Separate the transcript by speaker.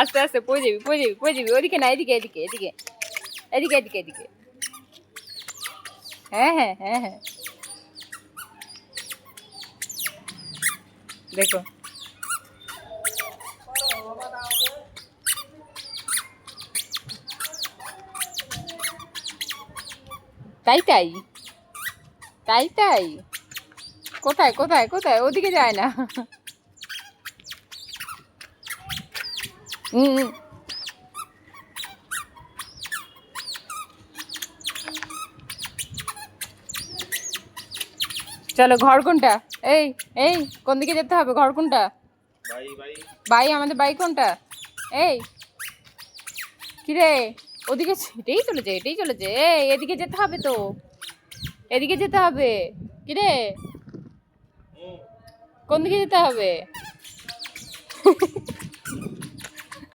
Speaker 1: আস্তে আস্তে পড়ে যাবি পড়ে যাবি পড়ে যাবি। ওদিকে না, এদিকে এদিকে এদিকে এদিকে এদিকে এদিকে। হ্যাঁ হ্যাঁ হ্যাঁ হ্যাঁ, দেখো তাই তাই তাই তাই। কোথায় কোথায় কোথায়? ওদিকে যায় না। হুম। চলো, ঘর কোনটা? এই এই, কোন দিকে যেতে হবে? ঘর কোনটা? বাই, আমাদের বাই কোনটা? এই কিরে, ওদিকে হেঁটেই চলেছে হেঁটেই চলেছে। এই এদিকে যেতে হবে তো, এদিকে যেতে হবে। কিরে, কোন দিকে যেতে হবে?